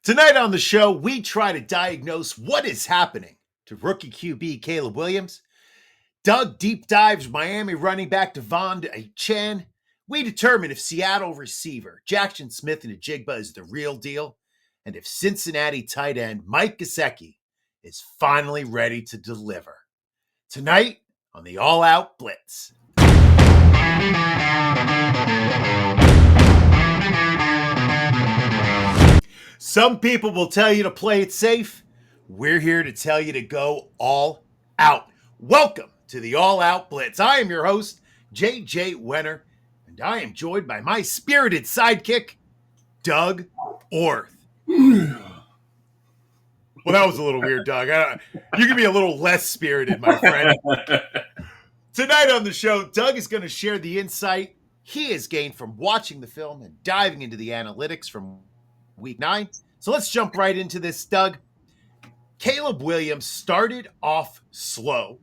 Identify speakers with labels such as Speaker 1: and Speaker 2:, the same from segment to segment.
Speaker 1: Tonight on the show, we try to diagnose what is happening to rookie QB Caleb Williams. Doug deep dives Miami running back Devon Achane. We determine if Seattle receiver Jaxon Smith-Njigba is the real deal, and if Cincinnati tight end Mike Gesicki is finally ready to deliver. Tonight on the All Out Blitz. Some people will tell you to play it safe. We're here to tell you to go all out. Welcome to the All Out Blitz. I am your host, JJ Wenne, and I am joined by my spirited sidekick, Doug Orth. Well, that was a little weird, Doug. You can be a little less spirited, my friend. Tonight on the show, Doug is going to share the insight he has gained from watching the film and diving into the analytics from Week 9. So let's jump right into this, Doug. Caleb Williams started off slow.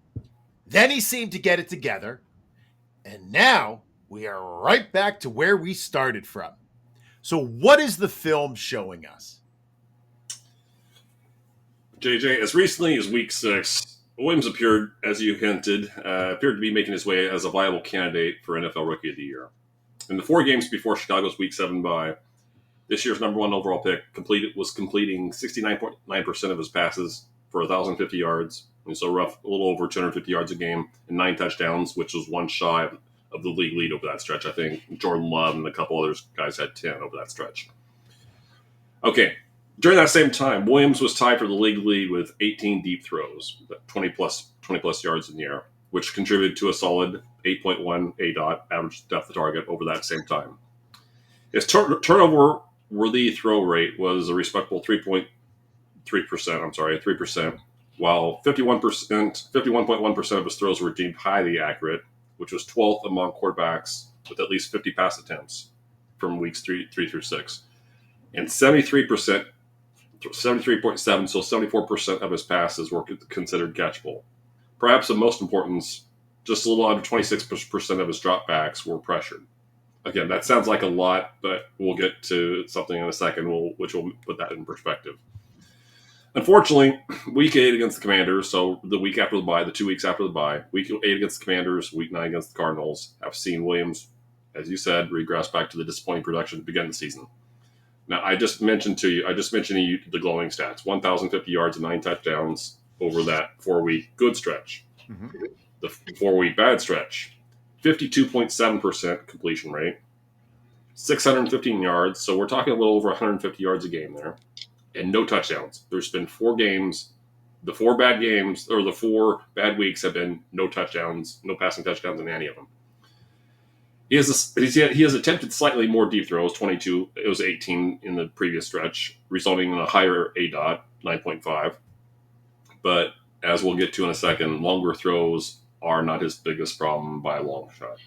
Speaker 1: Then he seemed to get it together. And now we are right back to where we started from. So what is the film showing us?
Speaker 2: JJ, as recently as Week 6, Williams appeared, as you hinted, appeared to be making his way as a viable candidate for NFL Rookie of the Year. In the 4 games before Chicago's Week 7 bye, this year's number 1 overall pick was completing 69.9% of his passes for 1,050 yards, and so a little over 250 yards a game, and 9 touchdowns, which was one shy of the league lead over that stretch. I think Jordan Love and a couple other guys had 10 over that stretch. Okay, during that same time, Williams was tied for the league lead with 18 deep throws, 20 plus yards in the air, which contributed to a solid 8.1 ADOT, average depth of target, over that same time. His turnover-worthy throw rate was a respectable 3%, while 51.1% of his throws were deemed highly accurate, which was 12th among quarterbacks with at least 50 pass attempts from weeks 3 through 6. And 73.7, so 74% of his passes were considered catchable. Perhaps of most importance, just a little under 26% of his dropbacks were pressured. Again, that sounds like a lot, but we'll get to something in a second which will put that in perspective. Unfortunately, Week 8 against the Commanders, so the week after the bye, the 2 weeks after the bye, Week 8 against the Commanders, Week 9 against the Cardinals, have seen Williams, as you said, regress back to the disappointing production to begin the season. Now, I just mentioned to you the glowing stats: 1,050 yards and 9 touchdowns over that 4-week good stretch. Mm-hmm. The 4-week bad stretch: 52.7% completion rate, 615 yards. So we're talking a little over 150 yards a game there, and no touchdowns. There's been 4 games. The 4 bad games, or the 4 bad weeks, have been no touchdowns, no passing touchdowns in any of them. He has attempted slightly more deep throws, 22. It was 18 in the previous stretch, resulting in a higher ADOT, 9.5. But as we'll get to in a second, longer throws are not his biggest problem by a long shot.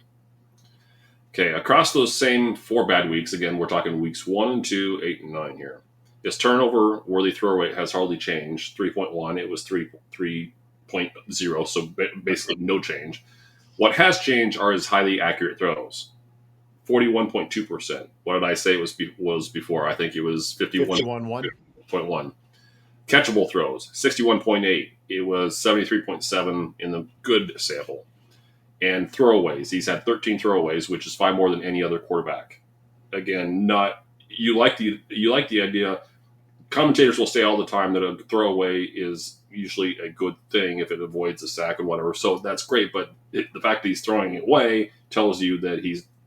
Speaker 2: Okay, across those same 4 bad weeks, again, we're talking weeks 1 and 2, 8 and 9 here. His turnover-worthy throw rate has hardly changed, 3.1. It was 3.0, so basically no change. What has changed are his highly accurate throws, 41.2%. What did I say it was before? I think it was 51.1. Catchable throws, 61.8. It was 73.7 in the good sample. And throwaways, he's had 13 throwaways, which is 5 more than any other quarterback. Again, you like the idea. Commentators will say all the time that a throwaway is usually a good thing if it avoids a sack and whatever. So that's great, but the fact that he's throwing it away tells you that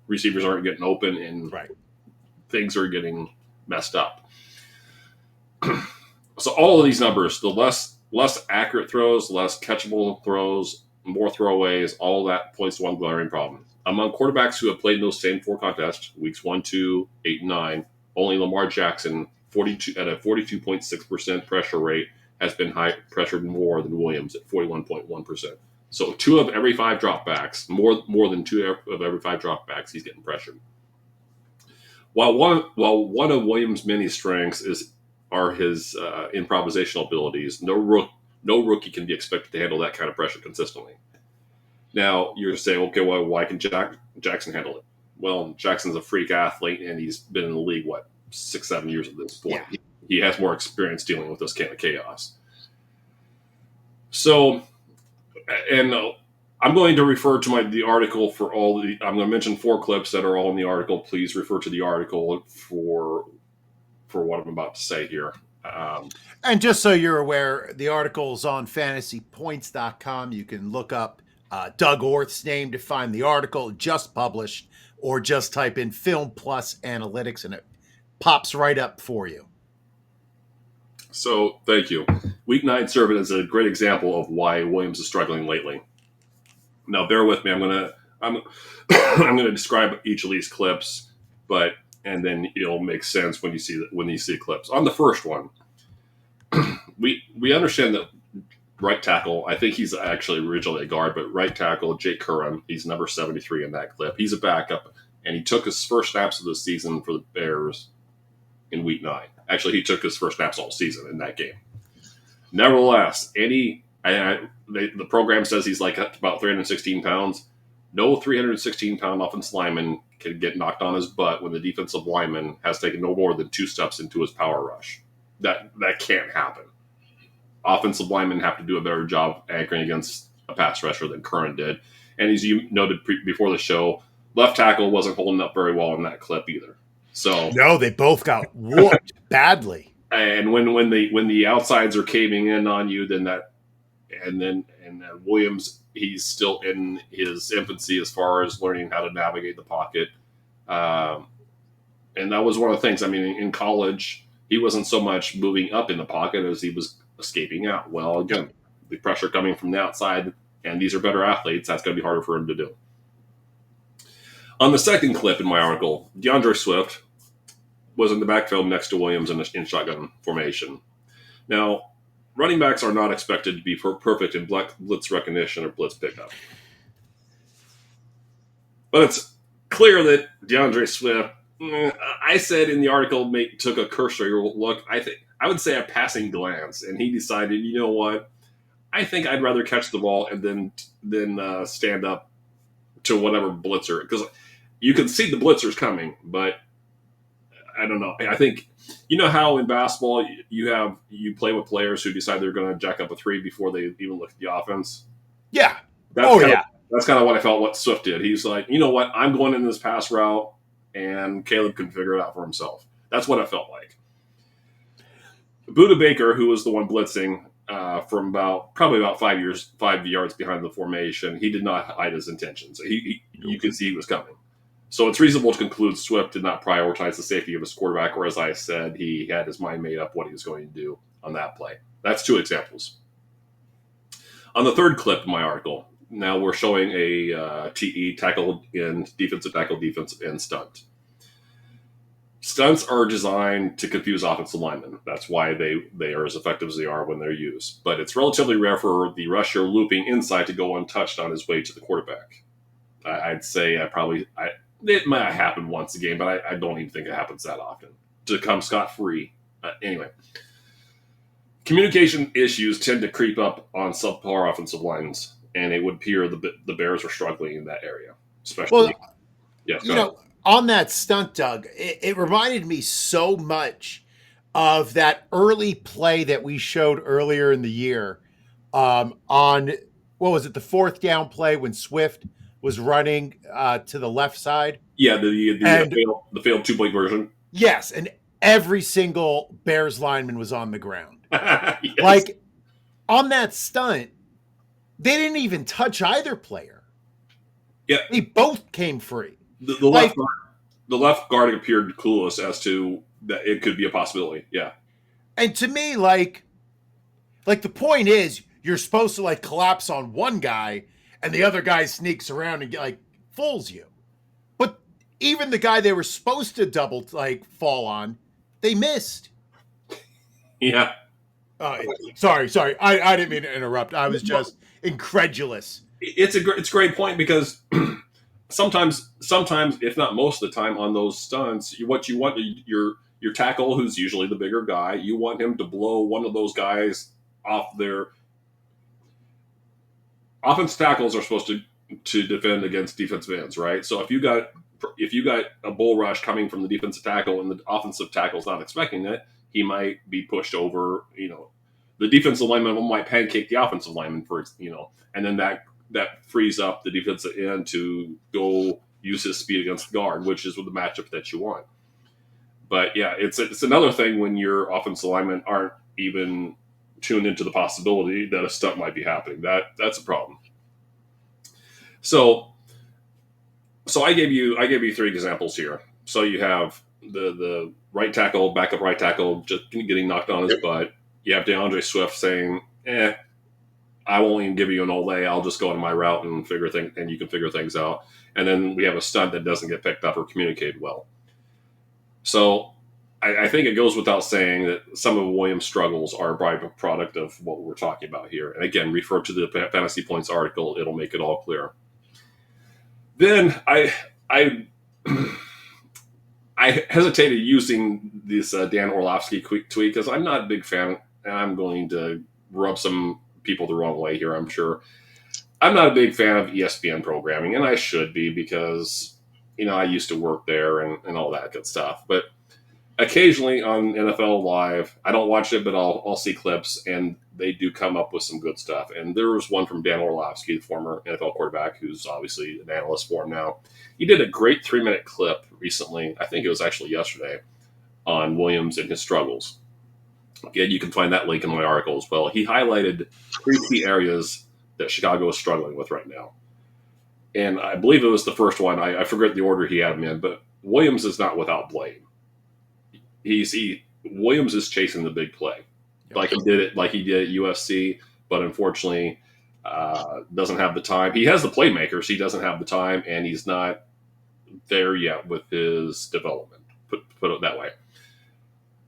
Speaker 2: receivers aren't getting open and things are getting messed up. So all of these numbers, the less accurate throws, less catchable throws, more throwaways, all that points to one glaring problem. Among quarterbacks who have played in those same 4 contests, weeks 1, 2, 8, and 9, only Lamar Jackson, at a 42.6% pressure rate, has been pressured more than Williams at 41.1%. So 2 of every 5 dropbacks, more than 2 of every 5 dropbacks, he's getting pressured. While one of Williams' many strengths are his improvisational abilities, no rookie can be expected to handle that kind of pressure consistently. Now, you're saying, okay, well, why can Jaxon handle it? Well, Jackson's a freak athlete, and he's been in the league, 6-7 years at this point. He has more experience dealing with this kind of chaos. So, and I'm going to refer to the article for all the. I'm going to mention 4 clips that are all in the article. Please refer to the article for what I'm about to say here.
Speaker 1: And just so you're aware, the article's on fantasypoints.com. You can look up Doug Orth's name to find the article just published, or just type in Film Plus Analytics and it pops right up for you.
Speaker 2: So, thank you. Week 9 served as a great example of why Williams is struggling lately. Now, bear with me. I'm gonna describe each of these clips, and then it'll make sense when you see clips. On the first one, we understand that right tackle. I think he's actually originally a guard, but right tackle Jake Curran. He's number 73 in that clip. He's a backup, and he took his first snaps of the season for the Bears in Week 9. Actually, he took his first snaps all season in that game. Nevertheless, the program says he's like about 316 pounds. No 316-pound offensive lineman can get knocked on his butt when the defensive lineman has taken no more than 2 steps into his power rush. That can't happen. Offensive linemen have to do a better job anchoring against a pass rusher than Curran did. And as you noted before the show, left tackle wasn't holding up very well in that clip either. So
Speaker 1: no, they both got whooped badly.
Speaker 2: And when the outsides are caving in on you, then Williams, he's still in his infancy as far as learning how to navigate the pocket. And that was one of the things. I mean, in college, he wasn't so much moving up in the pocket as he was escaping out. Well, again, the pressure coming from the outside, and these are better athletes, that's going to be harder for him to do. On the second clip in my article, DeAndre Swift was in the backfield next to Williams in shotgun formation. Now, running backs are not expected to be perfect in blitz recognition or blitz pickup. But it's clear that DeAndre Swift, I said in the article, took a cursory look. I would say a passing glance, and he decided, you know what? I think I'd rather catch the ball and then stand up to whatever blitzer, because you can see the blitzers coming, but I don't know. I think, you know how in basketball you play with players who decide they're going to jack up a 3 before they even look at the offense?
Speaker 1: Yeah.
Speaker 2: That's kind of what I felt what Swift did. He's like, you know what? I'm going in this pass route, and Caleb can figure it out for himself. That's what it felt like. Buda Baker, who was the one blitzing from probably about 5 yards behind the formation, he did not hide his intentions. You could see he was coming. So it's reasonable to conclude Swift did not prioritize the safety of his quarterback, or as I said, he had his mind made up what he was going to do on that play. That's 2 examples. On the third clip in my article, now we're showing a TE tackle in defensive end stunt. Stunts are designed to confuse offensive linemen. That's why they are as effective as they are when they're used. But it's relatively rare for the rusher looping inside to go untouched on his way to the quarterback. I'd say it might happen once a game, but I don't even think it happens that often to come scot-free. Anyway, communication issues tend to creep up on subpar offensive lines, and it would appear the Bears are struggling in that area, especially.
Speaker 1: On that stunt, Doug, it reminded me so much of that early play that we showed earlier in the year on, what was it, the 4th down play when Swift was running to the left side.
Speaker 2: Yeah, the failed 2-point version.
Speaker 1: Yes, and every single Bears lineman was on the ground.
Speaker 2: Yes.
Speaker 1: Like, on that stunt, they didn't even touch either player.
Speaker 2: Yeah.
Speaker 1: They both came free.
Speaker 2: The left guard appeared clueless as to that it could be a possibility. Yeah.
Speaker 1: And to me, like the point is, you're supposed to collapse on one guy, and the other guy sneaks around and fools you. But even the guy they were supposed to double fall on, they missed.
Speaker 2: Yeah.
Speaker 1: Sorry. I didn't mean to interrupt. I was just incredulous.
Speaker 2: It's a great point, because sometimes, if not most of the time, on those stunts, what you want your tackle, who's usually the bigger guy, you want him to blow one of those guys off their. Offensive tackles are supposed to defend against defensive ends, right? So if you got a bull rush coming from the defensive tackle and the offensive tackle's not expecting that, he might be pushed over. The defensive lineman might pancake the offensive lineman and then that frees up the defensive end to go use his speed against the guard, which is the matchup that you want. But yeah, it's another thing when your offensive linemen aren't even tuned into the possibility that a stunt might be happening. That's a problem. So I gave you 3 examples here. So you have the right tackle, backup right tackle, just getting knocked on his butt. You have DeAndre Swift saying, I won't even give you an ole. I'll just go on my route and you can figure things out. And then we have a stunt that doesn't get picked up or communicated well. So I think it goes without saying that some of Williams' struggles are a byproduct of what we're talking about here. And again, refer to the Fantasy Points article. It'll make it all clear. Then I hesitated using this Dan Orlovsky tweet because I'm not a big fan, and I'm going to rub some people the wrong way here, I'm sure. I'm not a big fan of ESPN programming, and I should be because, I used to work there and all that good stuff. But occasionally on NFL Live, I don't watch it, but I'll see clips, and they do come up with some good stuff. And there was one from Dan Orlovsky, the former NFL quarterback, who's obviously an analyst for him now. He did a great 3-minute clip recently, I think it was actually yesterday, on Williams and his struggles. Again, you can find that link in my article as well. He highlighted 3 key areas that Chicago is struggling with right now. And I believe it was the first one. I forget the order he had them in, but Williams is not without blame. Williams is chasing the big play, like he did at USC, but unfortunately doesn't have the time. He has the playmakers, he doesn't have the time, and he's not there yet with his development. Put it that way.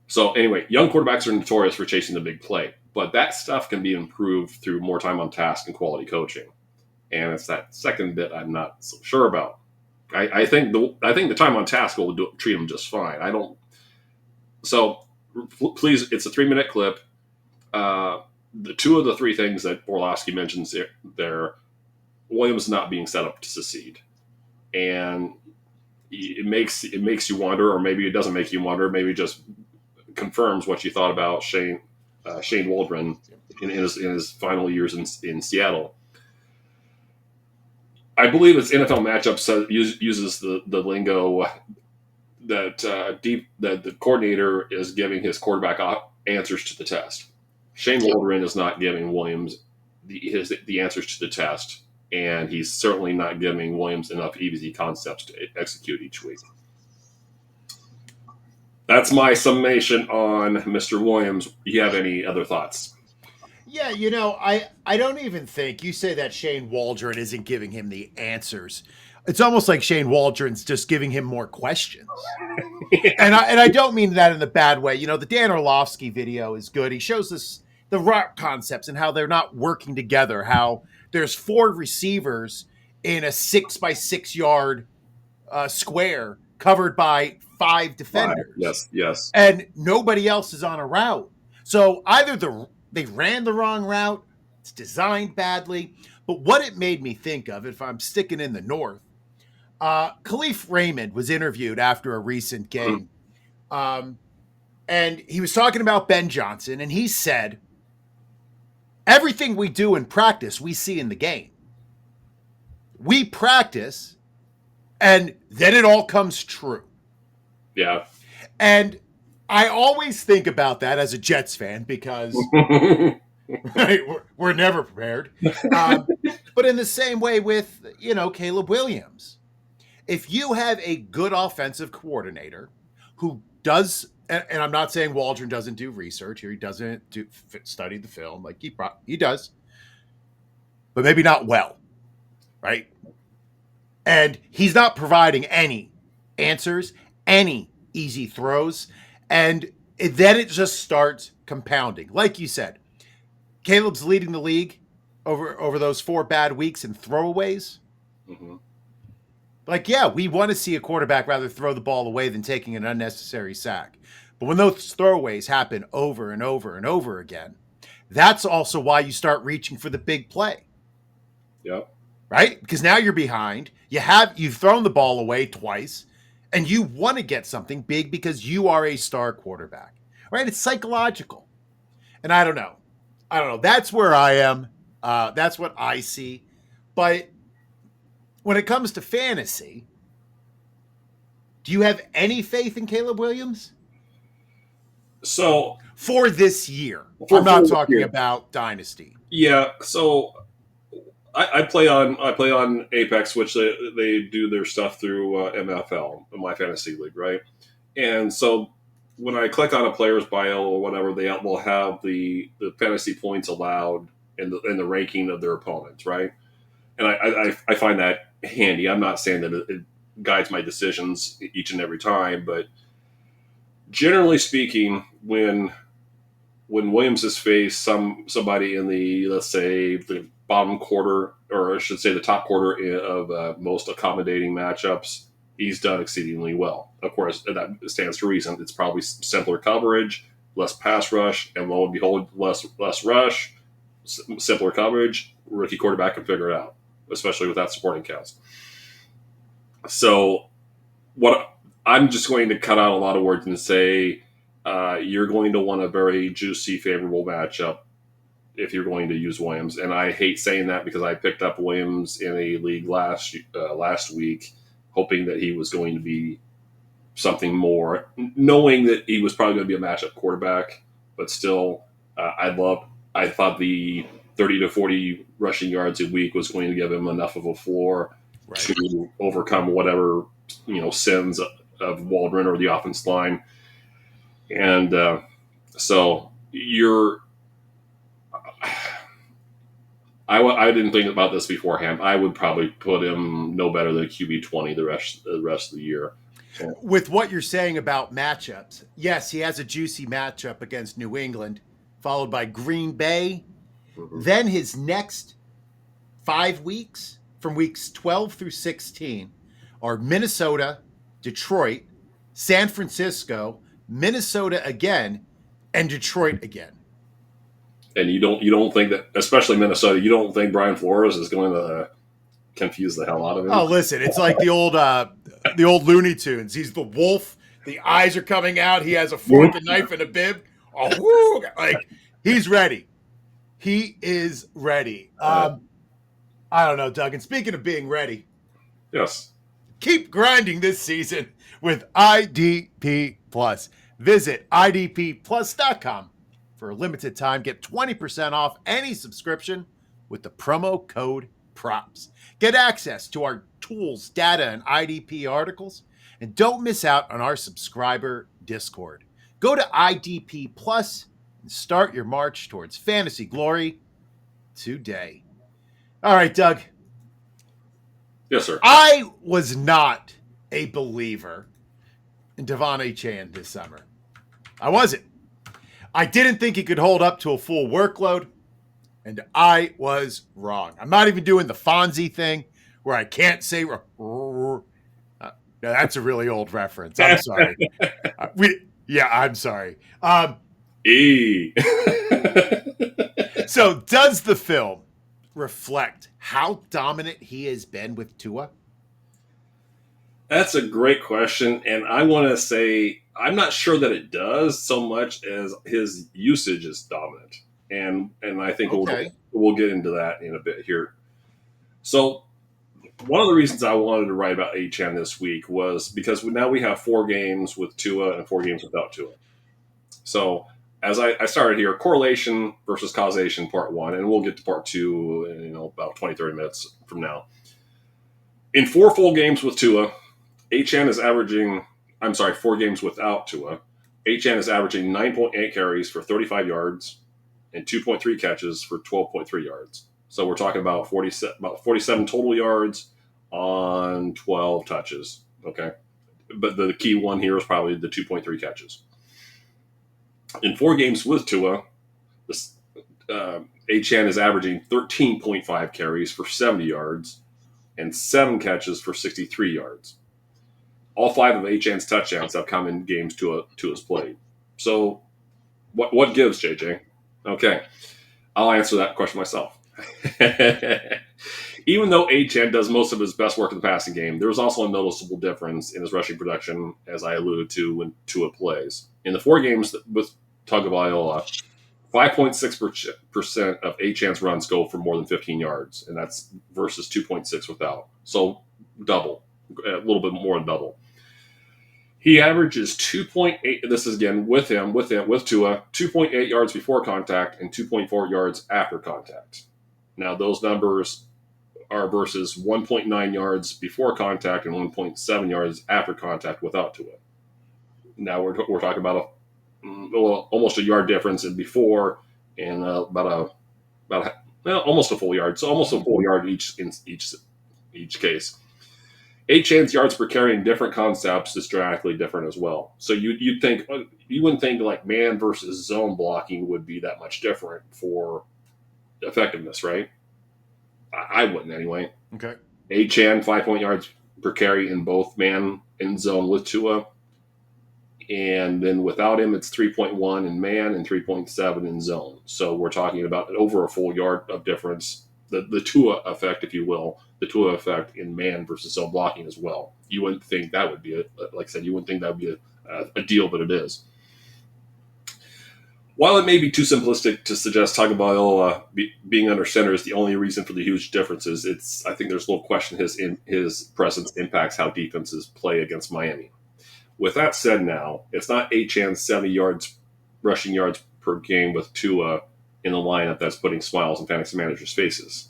Speaker 2: So anyway, young quarterbacks are notorious for chasing the big play, but that stuff can be improved through more time on task and quality coaching. And it's that second bit I'm not so sure about. I think the time on task will treat him just fine. So please, it's a 3-minute clip. The 2 of the 3 things that Orlovsky mentions there, Williams not being set up to succeed, and it makes you wonder, or maybe it doesn't make you wonder. Maybe it just confirms what you thought about Shane Waldron in his final years in Seattle. I believe its NFL matchup uses the lingo that the coordinator is giving his quarterback answers to the test. Shane Waldron is not giving Williams the answers to the test, and he's certainly not giving Williams enough easy concepts to execute each week. That's my summation on Mr. Williams. Do you have any other thoughts?
Speaker 1: Yeah, I don't even think you say that Shane Waldron isn't giving him the answers. It's almost like Shane Waldron's just giving him more questions. And I don't mean that in a bad way. The Dan Orlovsky video is good. He shows us the route concepts and how they're not working together, how there's 4 receivers in a 6x6 yard square covered by 5 defenders.
Speaker 2: Yes.
Speaker 1: And nobody else is on a route. So either they ran the wrong route, it's designed badly. But what it made me think of, if I'm sticking in the North, Khalif Raymond was interviewed after a recent game. And he was talking about Ben Johnson, and he said, everything we do in practice, we see in the game. We practice, and then it all comes true.
Speaker 2: Yeah.
Speaker 1: And I always think about that as a Jets fan because right, we're never prepared. But in the same way with, Caleb Williams, if you have a good offensive coordinator who does, and I'm not saying Waldron doesn't do research here, he doesn't study the film, like he does, but maybe not well, right? And he's not providing any answers, any easy throws, and then it just starts compounding. Like you said, Caleb's leading the league over those 4 bad weeks in throwaways.
Speaker 2: Mm-hmm.
Speaker 1: Like, yeah, we want to see a quarterback rather throw the ball away than taking an unnecessary sack. But when those throwaways happen over and over and over again, that's also why you start reaching for the big play.
Speaker 2: Yep.
Speaker 1: Right? Because now you're behind. You've thrown the ball away twice, and you want to get something big because you are a star quarterback. right? It's psychological. And I don't know. That's where I am. That's what I see. But when it comes to fantasy, do you have any faith in Caleb Williams?
Speaker 2: So
Speaker 1: for this year, I'm not talking about Dynasty.
Speaker 2: Yeah. So I play on Apex, which they do their stuff through MFL, my fantasy league, right? And so when I click on a player's bio or whatever, they will have the fantasy points allowed and the ranking of their opponents, right? And I find that handy. I'm not saying that it guides my decisions each and every time, but generally speaking, when Williams has faced somebody in the, let's say, the bottom quarter, or I should say the top quarter of most accommodating matchups, he's done exceedingly well. Of course, that stands to reason. It's probably simpler coverage, less pass rush, and lo and behold, less rush, simpler coverage. Rookie quarterback can figure it out, especially with that supporting cast. So I'm just going to cut out a lot of words and say you're going to want a very juicy, favorable matchup if you're going to use Williams. And I hate saying that because I picked up Williams in a league last week, hoping that he was going to be something more, knowing that he was probably going to be a matchup quarterback. But still, I thought the 30 to 40 rushing yards a week was going to give him enough of a floor to overcome whatever sins of Waldron or the offense line. And so I didn't think about this beforehand. I would probably put him no better than QB 20 the rest of the year.
Speaker 1: With what you're saying about matchups, yes, he has a juicy matchup against New England, followed by Green Bay. Mm-hmm. Then his next 5 weeks, from weeks 12 through 16, are Minnesota, Detroit, San Francisco, Minnesota again, and Detroit again.
Speaker 2: And you don't think that, especially Minnesota, you don't think Brian Flores is going to confuse the hell out of him?
Speaker 1: Oh, listen, it's like the old Looney Tunes. He's the wolf. The eyes are coming out. He has a fork, a knife, and a bib. Oh, woo, like he's ready. He is ready. I don't know, Doug. And speaking of being ready,
Speaker 2: yes,
Speaker 1: keep grinding this season with IDP Plus. Visit idpplus.com for a limited time. Get 20% off any subscription with the promo code PROPS. Get access to our tools, data, and IDP articles. And don't miss out on our subscriber Discord. Go to IDP Plus and start your march towards fantasy glory today. All right, Doug.
Speaker 2: Yes, sir.
Speaker 1: I was not a believer in Devon Achane this summer. I wasn't. I didn't think he could hold up to a full workload, and I was wrong. I'm not even doing the Fonzie thing where I can't say. That's a really old reference. I'm sorry. I'm sorry. So, does the film reflect how dominant he has been with Tua?
Speaker 2: That's a great question, and I want to say I'm not sure that it does so much as his usage is dominant, and I think we'll get into that in a bit here. So, one of the reasons I wanted to write about Achane this week was because now we have 4 games with Tua and 4 games without Tua. So, as I started here, correlation versus causation, part 1, and we'll get to part 2 in about 20-30 minutes from now. In 4 full games with Tua, Achane is averaging, 4 games without Tua. Achane is averaging 9.8 carries for 35 yards and 2.3 catches for 12.3 yards. So we're talking about 47 total yards on 12 touches. Okay. But the key one here is probably the 2.3 catches. In 4 games with Tua, Achane is averaging 13.5 carries for 70 yards and 7 catches for 63 yards. All 5 of Achane's touchdowns have come in games Tua's played. So what gives, JJ? Okay. I'll answer that question myself. Even though Achane does most of his best work in the passing game, there was also a noticeable difference in his rushing production, as I alluded to, when Tua plays. In the 4 games with Tagovailoa, 5.6% of Achane's runs go for more than 15 yards, and that's versus 2.6 without. So double, a little bit more than double. He averages 2.8. This is again with Tua, 2.8 yards before contact and 2.4 yards after contact. Now those numbers are versus 1.9 yards before contact and 1.7 yards after contact without Tua. Now we're talking about almost a yard difference in before and almost a full yard. So almost a full yard in each case. Achane's yards per carry in different concepts is dramatically different as well. So you wouldn't think like man versus zone blocking would be that much different for effectiveness, right? I wouldn't anyway.
Speaker 1: Okay.
Speaker 2: Achane 5 yards per carry in both man and zone with Tua, and then without him it's 3.1 in man and 3.7 in zone. So we're talking about over a full yard of difference. The Tua effect, if you will, the Tua effect in man versus zone blocking as well. You wouldn't think that would be like I said, you wouldn't think that would be a deal, but it is. While it may be too simplistic to suggest Tagovailoa being under center is the only reason for the huge differences, I think there's no question his presence impacts how defenses play against Miami. With that said, now it's not Achane's 70 rushing yards per game with Tua in the lineup that's putting smiles on fantasy managers' faces.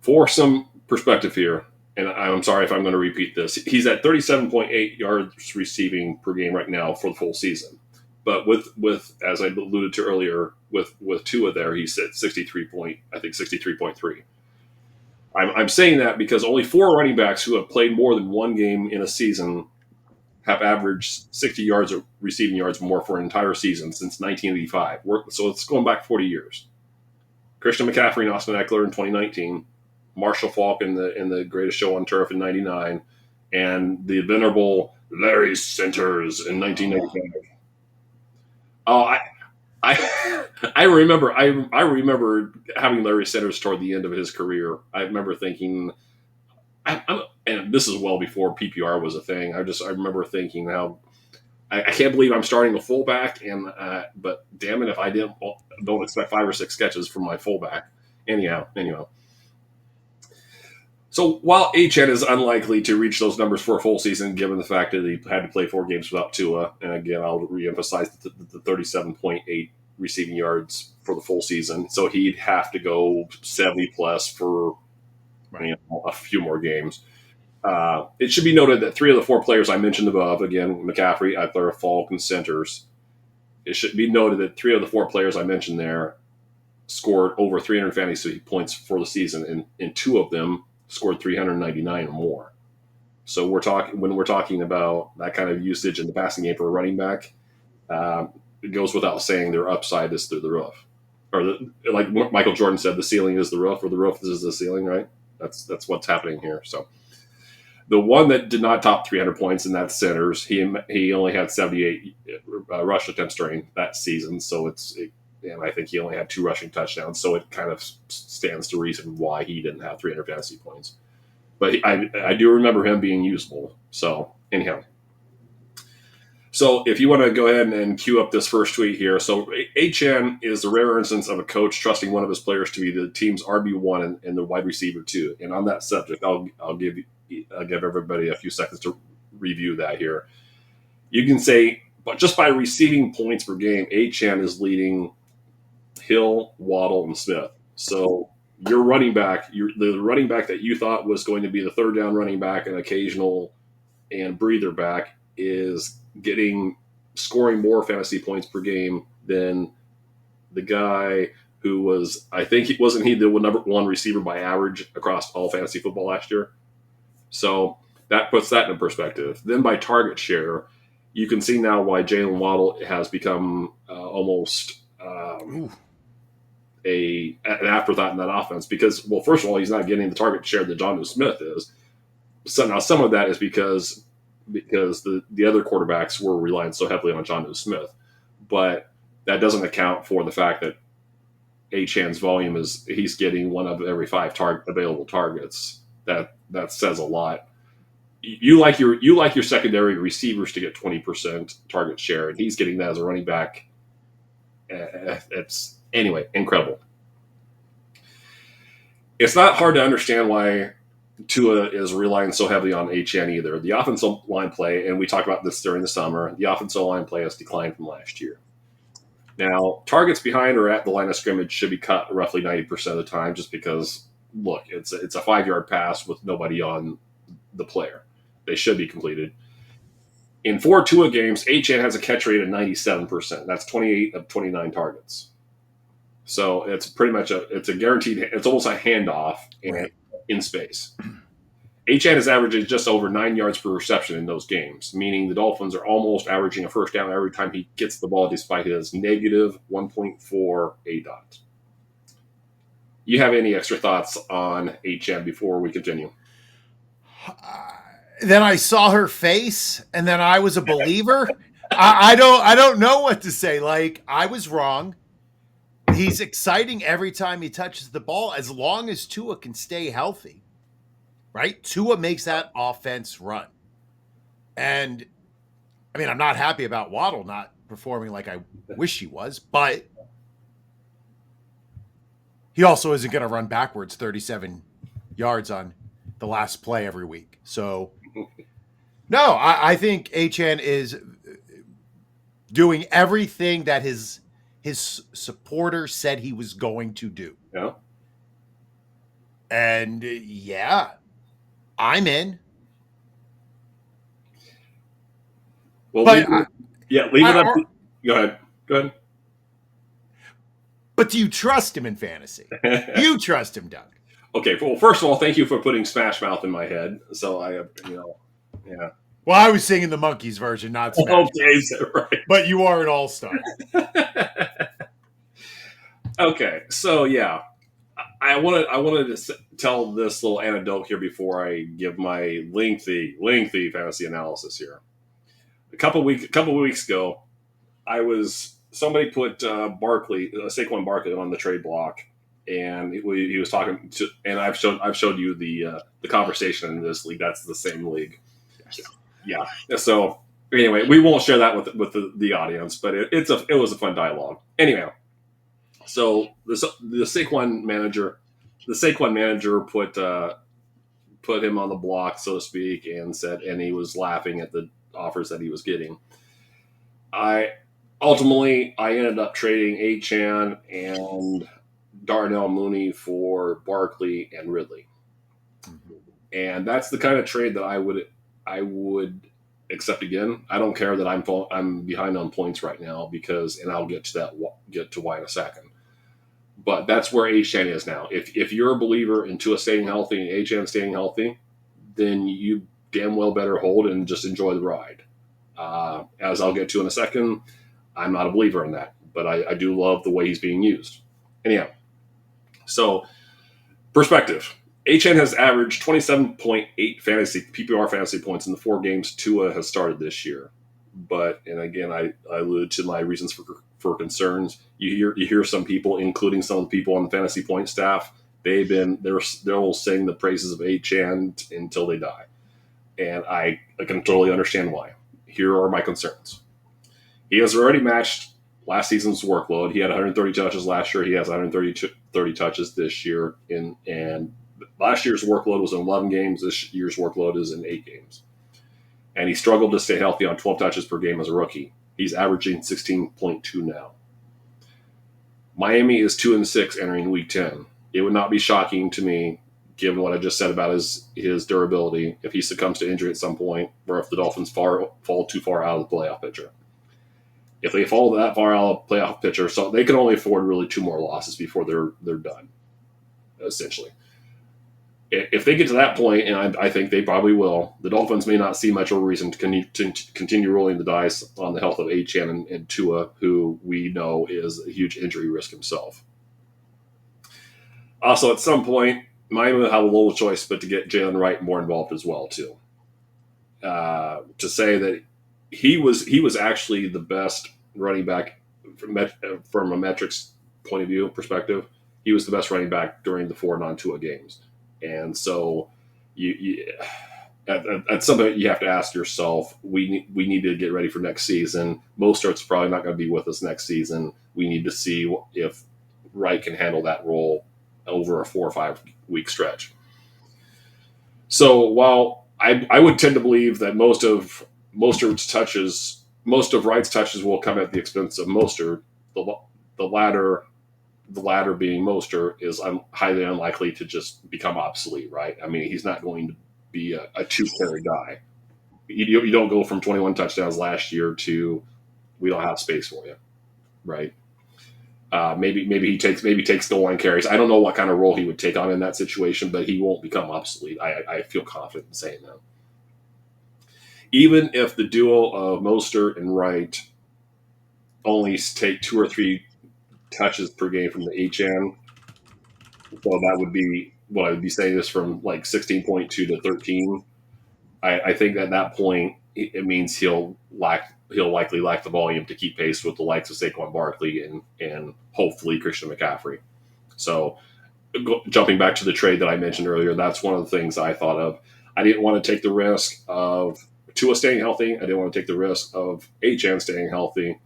Speaker 2: For some perspective here, and I'm sorry if I'm going to repeat this, he's at 37.8 yards receiving per game right now for the full season. But with as I alluded to earlier, with Tua there, he's at 63.3. I'm saying that because only 4 running backs who have played more than one game in a season have averaged 60 yards of receiving yards more for an entire season since 1985. So it's going back 40 years. Christian McCaffrey and Austin Eckler in 2019, Marshall Faulk in the Greatest Show on Turf in 99, and the venerable Larry Centers in 1995. Oh, I remember having Larry Centers toward the end of his career. I remember thinking, and this is well before PPR was a thing. I remember thinking how I can't believe I'm starting a fullback, but damn it if I don't expect 5 or 6 catches from my fullback. Anyhow. So while Achane is unlikely to reach those numbers for a full season, given the fact that he had to play 4 games without Tua, and again, I'll reemphasize the 37.8 receiving yards for the full season, so he'd have to go 70 plus for a few more games. It should be noted that 3 of the 4 players I mentioned above, again, McCaffrey, Eckler, Falk, and Centers, it should be noted that 3 of the 4 players I mentioned there scored over 300 fantasy points for the season, and 2 of them scored 399 or more. So when we're talking about that kind of usage in the passing game for a running back, it goes without saying their upside is through the roof. Or like Michael Jordan said, the ceiling is the roof, or the roof is the ceiling, right? That's what's happening here. So the one that did not top 300 points, and that's Centers. He only had 78 rush attempts during that season, and I think he only had 2 rushing touchdowns, so it kind of stands to reason why he didn't have 300 fantasy points. But I do remember him being usable. So anyhow. So if you want to go ahead and cue up this first tweet here. So Achane is the rare instance of a coach trusting one of his players to be the team's RB1 and the wide receiver 2. And on that subject, I'll give everybody a few seconds to review that here. You can say, but just by receiving points per game, Achane is leading Hill, Waddle, and Smith. So your running back, the running back that you thought was going to be the third down running back and occasional and breather back is scoring more fantasy points per game than the guy who was, I think wasn't he the number 1 receiver by average across all fantasy football last year? So that puts that in perspective. Then by target share, you can see now why Jalen Waddle has become almost an afterthought in that offense because, well, first of all, he's not getting the target share that Jonnu Smith is. So now some of that is because the other quarterbacks were relying so heavily on Jonnu Smith. But that doesn't account for the fact that Achane's volume he's getting 1 of every 5 available targets. That says a lot. You like your secondary receivers to get 20% target share, and he's getting that as a running back It's anyway incredible. It's not hard to understand why Tua is relying so heavily on Achane either. The offensive line play, and we talked about this during the summer, the offensive line play has declined from last year. Now, targets behind or at the line of scrimmage should be cut roughly 90% of the time just because, look, it's a 5-yard pass with nobody on the player. They should be completed. In 4 Tua games, Achane has a catch rate of 97%. That's 28 of 29 targets. So it's pretty much it's a guaranteed, it's almost a handoff in space. Achane is averaging just over 9 yards per reception in those games, meaning the Dolphins are almost averaging a first down every time he gets the ball despite his negative 1.4 ADOT. You have any extra thoughts on Achane before we continue?
Speaker 1: Then I saw her face, and then I was a believer. I don't know what to say. Like, I was wrong. He's exciting every time he touches the ball, as long as Tua can stay healthy, right? Tua makes that offense run. And, I mean, I'm not happy about Waddle not performing like I wish he was, but he also isn't going to run backwards 37 yards on the last play every week. So, no, I think Achane is doing everything that his supporters said he was going to do.
Speaker 2: Yeah.
Speaker 1: And yeah, I'm in.
Speaker 2: Well, leave it up. Go ahead.
Speaker 1: But do you trust him in fantasy? You trust him, Doug.
Speaker 2: Okay. Well, first of all, thank you for putting Smash Mouth in my head. So yeah.
Speaker 1: Well, I was singing the Monkees version, not Smash.
Speaker 2: Okay, right.
Speaker 1: But you are an all-star.
Speaker 2: Okay, so yeah, I wanted to tell this little anecdote here before I give my lengthy fantasy analysis here. A couple weeks ago, somebody put Saquon Barkley on the trade block, and he was talking to, and I've showed you the conversation in this league. That's the same league. Yeah. So anyway, we won't share that with the audience, but it was a fun dialogue. Anyway, so the Saquon manager put him on the block, so to speak, and he was laughing at the offers that he was getting. I ended up trading Achane and Darnell Mooney for Barkley and Ridley, and that's the kind of trade that I would accept again. I don't care that I'm behind on points right now and I'll get to why in a second. But that's where Achane is now. If you're a believer in Tua staying healthy and Achane staying healthy, then you damn well better hold and just enjoy the ride. As I'll get to in a second, I'm not a believer in that, but I do love the way he's being used. Anyhow, so perspective. Achane has averaged 27.8 PPR fantasy points in the 4 games Tua has started this year. And again, I alluded to my reasons for concerns. You hear some people, including some of the people on the fantasy point staff, they're all saying the praises of Achane until they die, and I can totally understand why. Here are my concerns. He has already matched last season's workload. He had 130 touches last year. He has 130 touches this year. And last year's workload was in 11 games. This year's workload is in 8 games. And he struggled to stay healthy on 12 touches per game as a rookie. He's averaging 16.2 now. Miami is 2-6 entering Week 10. It would not be shocking to me, given what I just said about his durability, if he succumbs to injury at some point, or if the Dolphins fall too far out of the playoff picture. If they fall that far out of the playoff picture, so they can only afford really 2 more losses before they're done, essentially. If they get to that point, and I think they probably will, the Dolphins may not see much of a reason to continue rolling the dice on the health of Achane and Tua, who we know is a huge injury risk himself. Also, at some point, Miami will have a little choice but to get Jalen Wright more involved as well, too. To say that he was actually the best running back from a metrics point of view perspective. He was the best running back during the 4 non-Tua games. And so at some point you have to ask yourself, we need to get ready for next season. Mostert's probably not going to be with us next season. We need to see if Wright can handle that role over a 4 or 5 week stretch. So while I would tend to believe that most of Wright's touches will come at the expense of Mostert, the latter being Mostert is highly unlikely to just become obsolete, right? I mean, he's not going to be a 2-carry guy. You don't go from 21 touchdowns last year to we don't have space for you, right? Maybe he takes the 1 carries. I don't know what kind of role he would take on in that situation, but he won't become obsolete. I feel confident in saying that. Even if the duo of Mostert and Wright only take 2 or 3 touches per game from the Achane, so that would be what I would be saying is from like 16.2 to 13. I think at that point it means he'll likely lack the volume to keep pace with the likes of Saquon Barkley and hopefully Christian McCaffrey. So jumping back to the trade that I mentioned earlier, that's one of the things I thought of. I didn't want to take the risk of Tua staying healthy. I didn't want to take the risk of Achane staying healthy.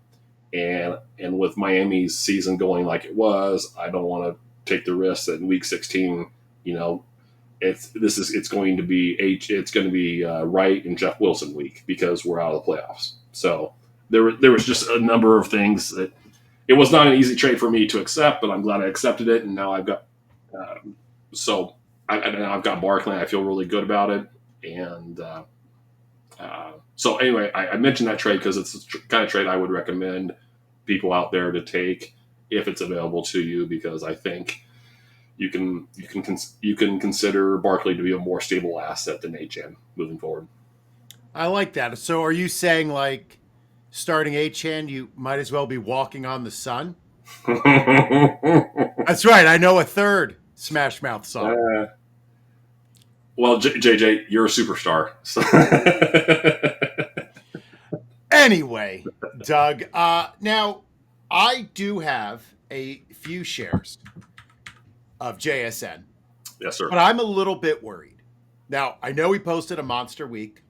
Speaker 2: And with Miami's season going like it was, I don't want to take the risk that in week 16, it's going to be Wright and Jeff Wilson week because we're out of the playoffs. So there was just a number of things that it was not an easy trade for me to accept, but I'm glad I accepted it, and now I've got I've got Barkley. I feel really good about it, and so anyway, I mentioned that trade because it's the kind of trade I would recommend people out there to take if it's available to you, because I think you can consider Barkley to be a more stable asset than Achane moving forward.
Speaker 1: I like that. So are you saying like starting Achane, you might as well be walking on the sun? That's right. I know a third Smash Mouth song.
Speaker 2: Well, JJ, you're a superstar. So.
Speaker 1: Anyway, Doug, now I do have a few shares of JSN.
Speaker 2: Yes, sir.
Speaker 1: But I'm a little bit worried. Now, I know he posted a monster week,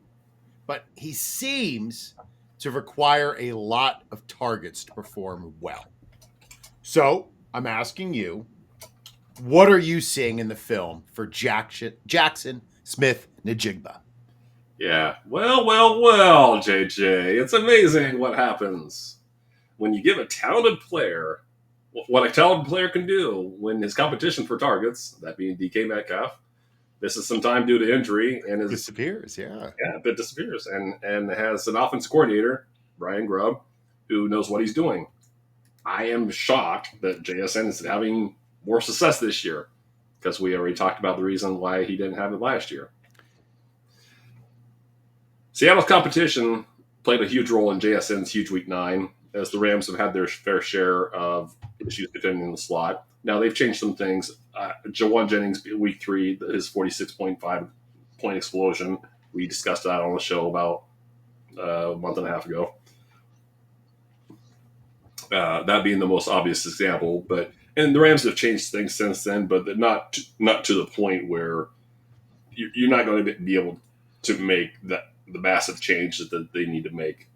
Speaker 1: but he seems to require a lot of targets to perform well. So I'm asking you, what are you seeing in the film for Jaxon Smith-Njigba?
Speaker 2: Yeah. Well, JJ. It's amazing what happens when you give a talented player what a talented player can do when his competition for targets, that being DK Metcalf, misses some time due to injury and
Speaker 1: disappears.
Speaker 2: But disappears and has an offensive coordinator, Brian Grubb, who knows what he's doing. I am shocked that JSN is having more success this year because we already talked about the reason why he didn't have it last year. Seattle's competition played a huge role in JSN's huge week 9, as the Rams have had their fair share of issues defending the slot. Now they've changed some things. Jawan Jennings, week 3, his 46.5 point explosion. We discussed that on the show about a month and a half ago. That being the most obvious example, and the Rams have changed things since then, but not to the point where you're not going to be able to make the massive changes that they need to make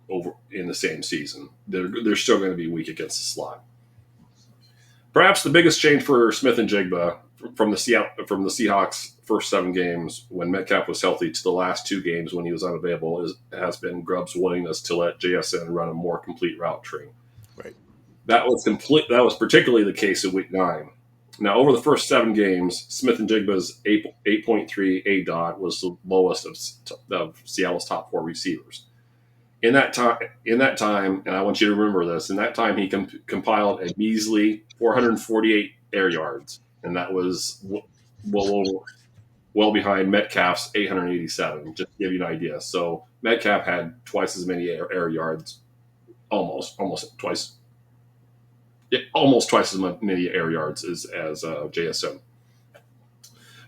Speaker 2: over in the same season. They're still going to be weak against the slot. Perhaps the biggest change for Smith-Njigba from the Seahawks' first 7 games when Metcalf was healthy to the last 2 games when he was unavailable has been Grubb's willingness to let JSN run a more complete route tree.
Speaker 1: Right.
Speaker 2: That was particularly the case in week 9. Now, over the first 7 games, Smith-Njigba's 8.3 ADOT was the lowest of Seattle's top 4 receivers. In that time, and I want you to remember this, in that time he compiled a measly 448 air yards, and that was well behind Metcalf's 887, just to give you an idea. So Metcalf had twice as many air yards, almost twice as many air yards as JSN.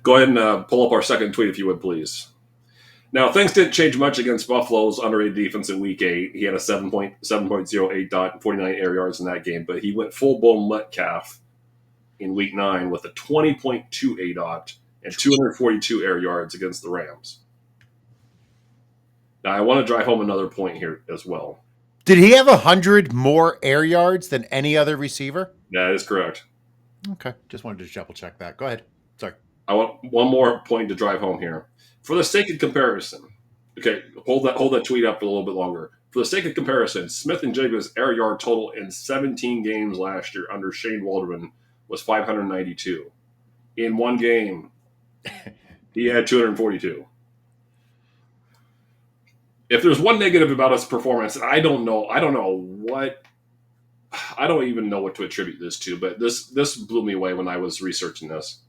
Speaker 2: Go ahead and pull up our second tweet if you would, please. Now, things didn't change much against Buffalo's underrated defense in Week 8. He had a 7.08 dot and 49 air yards in that game, but he went full-blown Metcalf in Week 9 with a 20.28 dot and 242 air yards against the Rams. Now, I want to drive home another point here as well.
Speaker 1: Did he have 100 more air yards than any other receiver?
Speaker 2: That is correct.
Speaker 1: Okay. Just wanted to double check that. Go ahead. Sorry.
Speaker 2: I want one more point to drive home here. For the sake of comparison, okay, hold that tweet up for a little bit longer. For the sake of comparison, Smith-Njigba's air yard total in 17 games last year under Shane Waldron was 592. In one game, he had 242. If there's one negative about his performance, and I don't even know what to attribute this to, but this blew me away when I was researching this.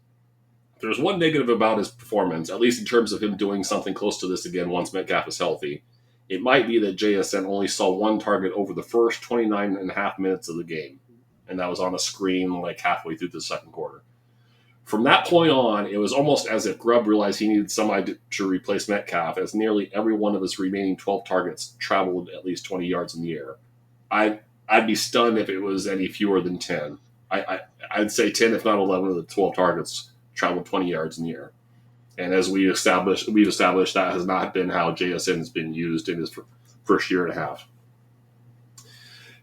Speaker 2: If there's one negative about his performance, at least in terms of him doing something close to this again once Metcalf is healthy, it might be that JSN only saw one target over the first 29 and a half minutes of the game, and that was on a screen like halfway through the second quarter. From that point on, it was almost as if Grubb realized he needed somebody to replace Metcalf, as nearly every one of his remaining 12 targets traveled at least 20 yards in the air. I'd be stunned if it was any fewer than 10. I'd say 10, if not 11 of the 12 targets traveled 20 yards in the air. And as we've established that has not been how JSN has been used in his first year and a half.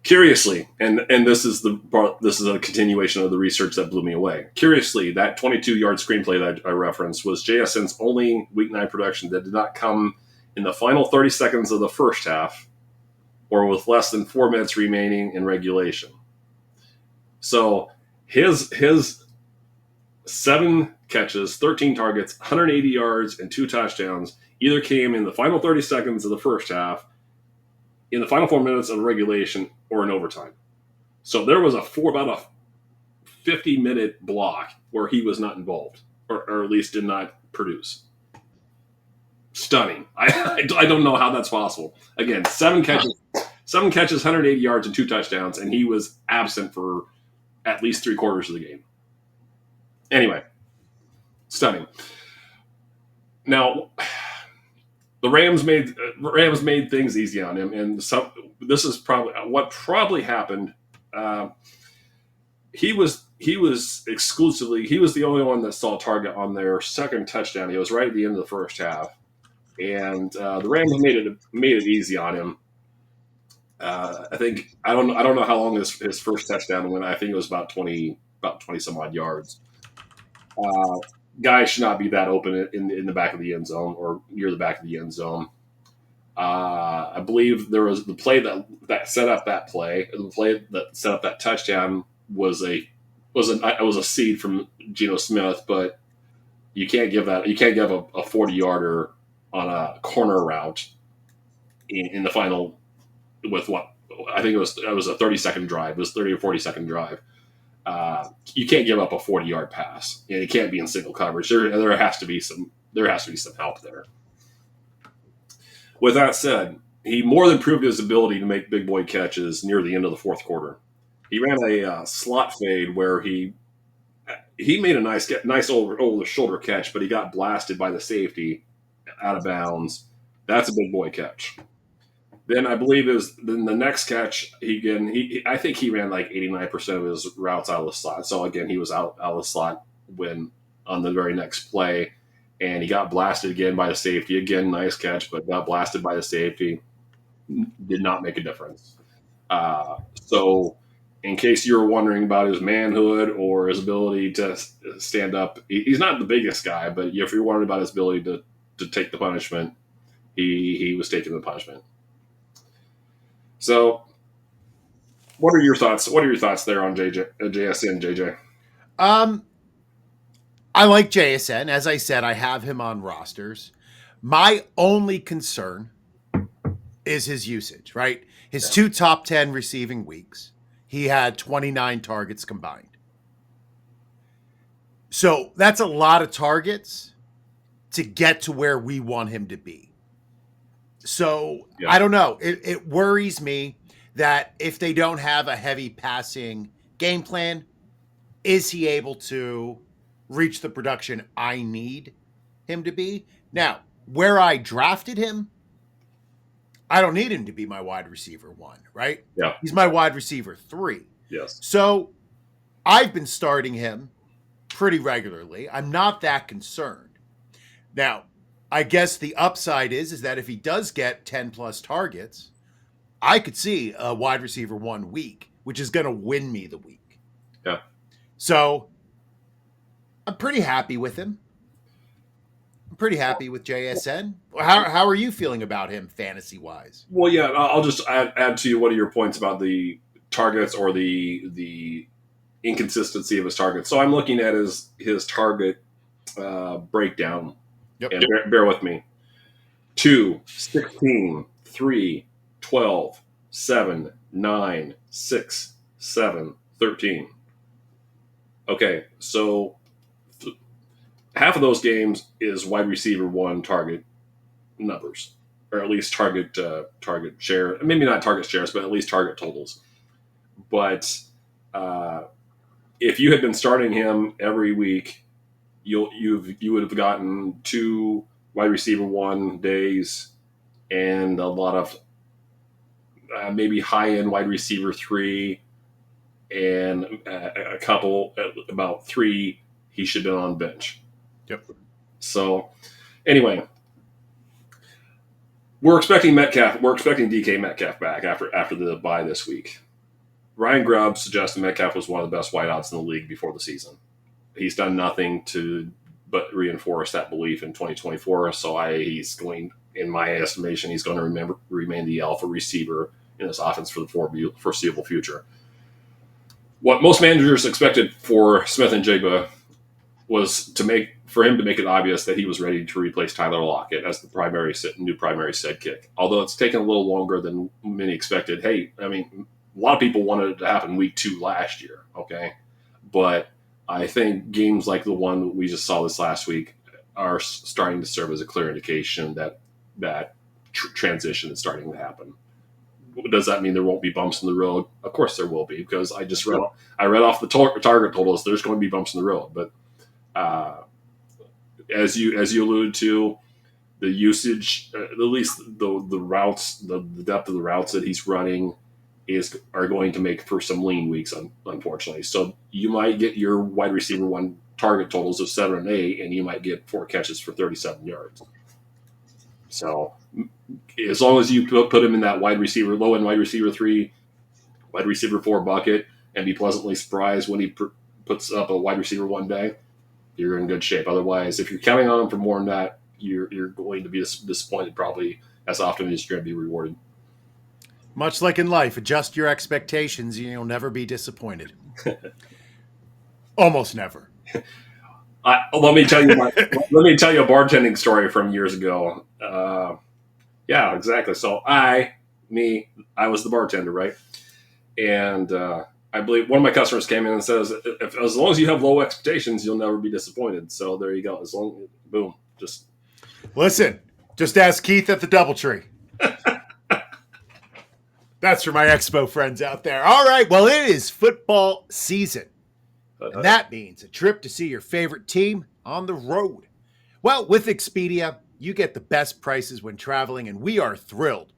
Speaker 2: Curiously, and this is a continuation of the research that blew me away. Curiously, that 22-yard screenplay that I referenced was JSN's only Week 9 production that did not come in the final 30 seconds of the first half or with less than 4 minutes remaining in regulation. So his 7 catches, 13 targets, 180 yards, and 2 touchdowns either came in the final 30 seconds of the first half, in the final 4 minutes of regulation, or in overtime. So there was about a 50-minute block where he was not involved, or at least did not produce. Stunning. I don't know how that's possible. Again, 7 catches, 180 yards, and 2 touchdowns, and he was absent for at least 3/4 of the game. Anyway, stunning. Now, the Rams made things easy on him, and this is probably what happened. He was the only one that saw a target on their second touchdown. He was right at the end of the first half, and the Rams made it easy on him. I think I don't know how long his first touchdown went. I think it was about 20 some odd yards. Guys should not be that open in the back of the end zone or near the back of the end zone. I believe there was the play that set up that play. The play that set up that touchdown was a seed from Geno Smith, but you can't give a 40-yarder on a corner route in the final with what I think it was a 30-second drive. It was 30 or 40-second drive. You can't give up a 40-yard pass, and it can't be in single coverage. There has to be some help there. With that said, he more than proved his ability to make big boy catches near the end of the fourth quarter. He ran a slot fade where he made a nice over the shoulder catch, but he got blasted by the safety out of bounds. That's a big boy catch. Then I believe the next catch I think he ran like 89% of his routes out of the slot. So again, he was out of the slot when on the very next play, and he got blasted again by the safety. Again, nice catch, but got blasted by the safety. Did not make a difference. So in case you were wondering about his manhood or his ability to stand up, he's not the biggest guy, but if you're wondering about his ability to take the punishment, he was taking the punishment. So, what are your thoughts? What are your thoughts there on JSN, JJ?
Speaker 1: I like JSN. As I said, I have him on rosters. My only concern is his usage, right? His 2 top 10 receiving weeks, he had 29 targets combined. So that's a lot of targets to get to where we want him to be. So I don't know. It worries me that if they don't have a heavy passing game plan, is he able to reach the production I need him to be? Now, where I drafted him, I don't need him to be my wide receiver 1, right?
Speaker 2: Yeah.
Speaker 1: He's my wide receiver 3.
Speaker 2: Yes.
Speaker 1: So I've been starting him pretty regularly. I'm not that concerned. Now, I guess the upside is that if he does get 10 plus targets, I could see a wide receiver 1 week, which is going to win me the week.
Speaker 2: Yeah.
Speaker 1: So I'm pretty happy with him. I'm pretty happy with JSN. How are you feeling about him fantasy wise?
Speaker 2: Well, yeah, I'll just add to one of your points about the targets or the inconsistency of his targets. So I'm looking at his target breakdown.
Speaker 1: Yep.
Speaker 2: And bear with me. 2, 16, 3, 12, 7, 9, 6, 7, 13. Okay, so half of those games is wide receiver 1 target numbers, or at least target share. Maybe not target shares, but at least target totals. But if you had been starting him every week, you would have gotten 2 wide receiver 1 days and a lot of maybe high end wide receiver 3 and a couple, about 3 he should have been on bench.
Speaker 1: Yep.
Speaker 2: So anyway, we're expecting Metcalf. We're expecting DK Metcalf back after the bye this week. Ryan Grubb suggested Metcalf was one of the best wideouts in the league before the season. He's done nothing but reinforce that belief in 2024. So he's going, in my estimation, he's going to remain the alpha receiver in this offense for the foreseeable future. What most managers expected for Smith-Njigba was for him to make it obvious that he was ready to replace Tyler Lockett as the new primary said kick. Although it's taken a little longer than many expected. Hey, I mean, a lot of people wanted it to happen week 2 last year, okay? But I think games like the one we just saw this last week are starting to serve as a clear indication that transition is starting to happen. Does that mean there won't be bumps in the road? Of course there will be, because I read off the target totals. There's going to be bumps in the road, but as you alluded to, the usage, at least the routes, the depth of the routes that he's running are going to make for some lean weeks, unfortunately. So you might get your wide receiver 1 target totals of 7 and 8, and you might get 4 catches for 37 yards. So as long as you put him in that low end wide receiver 3, wide receiver 4 bucket, and be pleasantly surprised when he puts up a wide receiver 1 day, you're in good shape. Otherwise, if you're counting on him for more than that, you're going to be disappointed probably as often as you're going to be rewarded.
Speaker 1: Much like in life, adjust your expectations and you'll never be disappointed. Almost never.
Speaker 2: Let me tell you a bartending story from years ago. Yeah, exactly. So I was the bartender, right? And I believe one of my customers came in and says, as long as you have low expectations, you'll never be disappointed. So there you go. Boom, just
Speaker 1: listen. Just ask Keith at the DoubleTree. That's for my Expo friends out there. All right. Well, it is football season. And that means a trip to see your favorite team on the road. Well, with Expedia, you get the best prices when traveling, and we are thrilled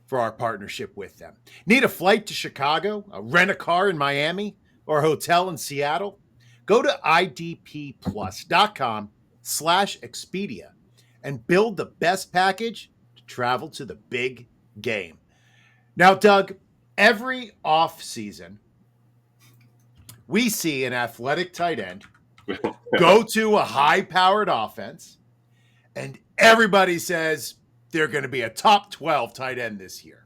Speaker 1: for our partnership with them. Need a flight to Chicago, rent a car in Miami, or a hotel in Seattle? Go to idpplus.com/Expedia and build the best package to travel to the big game. Now, Doug, every off season, we see an athletic tight end go to a high-powered offense, and everybody says they're going to be a top 12 tight end this year.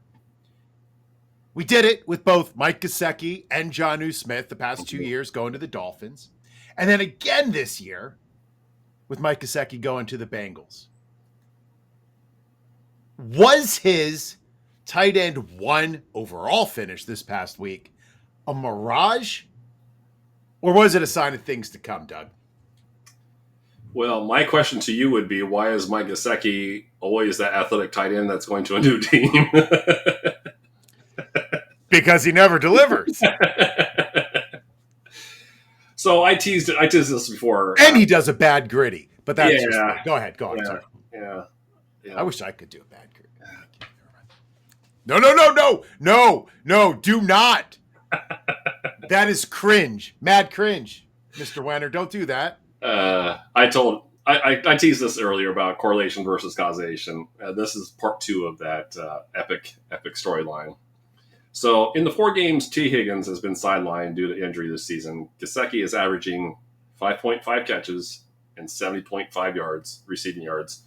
Speaker 1: We did it with both Mike Gesicki and Jaxon Smith the past 2 years going to the Dolphins, and then again this year with Mike Gesicki going to the Bengals. Was his tight end 1 overall finish this past week a mirage? Or was it a sign of things to come, Doug?
Speaker 2: Well, my question to you would be, why is Mike Gesicki always that athletic tight end that's going to a new team?
Speaker 1: Because he never delivers.
Speaker 2: So I teased this before.
Speaker 1: And he does a bad gritty. But that's
Speaker 2: Yeah.
Speaker 1: just me. Go ahead.
Speaker 2: Yeah.
Speaker 1: Sorry.
Speaker 2: Yeah.
Speaker 1: I wish I could do a bad gritty. No, do not. That is cringe. Mad cringe, Mr. Wenne. Don't do that.
Speaker 2: I told I teased this earlier about correlation versus causation. This is part 2 of that epic storyline. So in the 4 games T. Higgins has been sidelined due to injury this season, Gesicki is averaging 5.5 catches and 70.5 yards, receiving yards,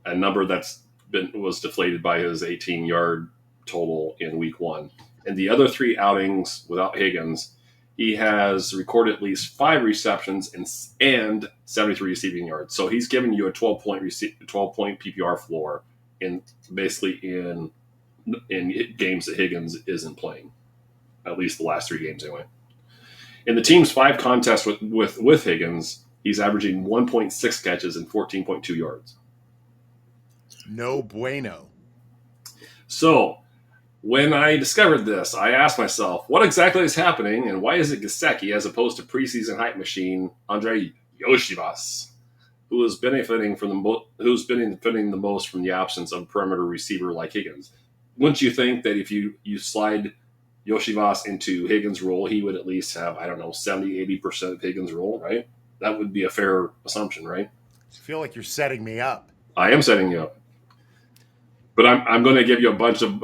Speaker 2: a number was deflated by his 18-yard total in week 1. In the other 3 outings without Higgins, he has recorded at least 5 receptions and 73 receiving yards. So he's giving you a 12-point PPR floor in games that Higgins isn't playing, at least the last 3 games anyway. In the team's 5 contests with Higgins, he's averaging 1.6 catches and 14.2 yards.
Speaker 1: No bueno.
Speaker 2: So when I discovered this, I asked myself, what exactly is happening, and why is it Gesicki as opposed to preseason hype machine Andre Yoshivas, who is benefiting the most from the absence of a perimeter receiver like Higgins? Wouldn't you think that if you slide Yoshivas into Higgins' role, he would at least have, 70-80% of Higgins' role, right? That would be a fair assumption, right?
Speaker 1: I feel like you're setting me up.
Speaker 2: I am setting you up. But I'm going to give you a bunch of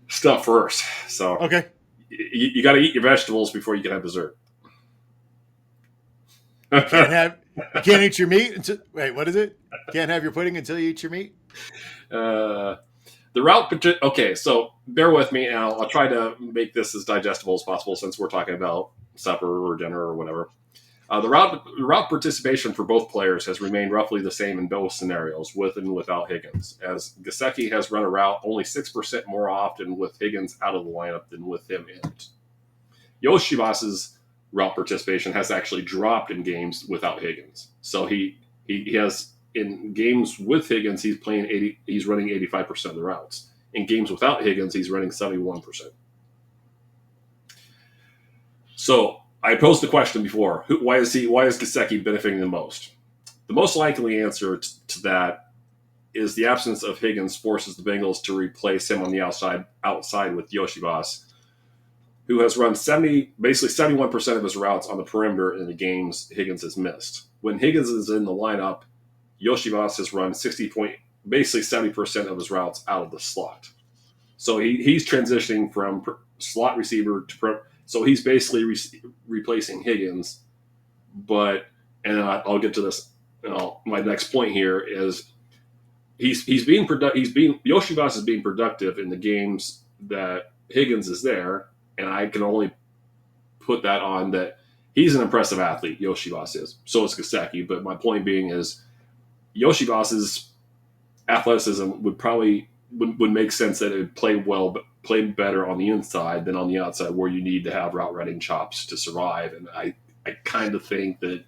Speaker 2: stuff first. So
Speaker 1: okay,
Speaker 2: you got to eat your vegetables before you can have dessert.
Speaker 1: You can't eat your meat until, wait, what is it? Can't have your pudding until you eat your meat?
Speaker 2: The route, okay, so bear with me, and I'll try to make this as digestible as possible since we're talking about supper or dinner or whatever. The route participation for both players has remained roughly the same in both scenarios, with and without Higgins, as Gesicki has run a route only 6% more often with Higgins out of the lineup than with him in it. Yoshivas's route participation has actually dropped in games without Higgins. So he has, in games with Higgins, he's running 85% of the routes. In games without Higgins, he's running 71%. So I posed the question before: why is Gesicki benefiting the most? The most likely answer to that is the absence of Higgins forces the Bengals to replace him on the outside with Yoshivas, who has run basically 71% of his routes on the perimeter in the games Higgins has missed. When Higgins is in the lineup, Yoshivas has run basically 70% of his routes out of the slot. So he's transitioning from slot receiver to so he's basically replacing Higgins. But, and I'll get to this. My next point here is Yoshivas is being productive in the games that Higgins is there, and I can only put that on that he's an impressive athlete. Yoshivas is. So is Gesicki. But my point being is Yoshivas's athleticism would make sense that it would play better on the inside than on the outside, where you need to have route running chops to survive. And I kind of think that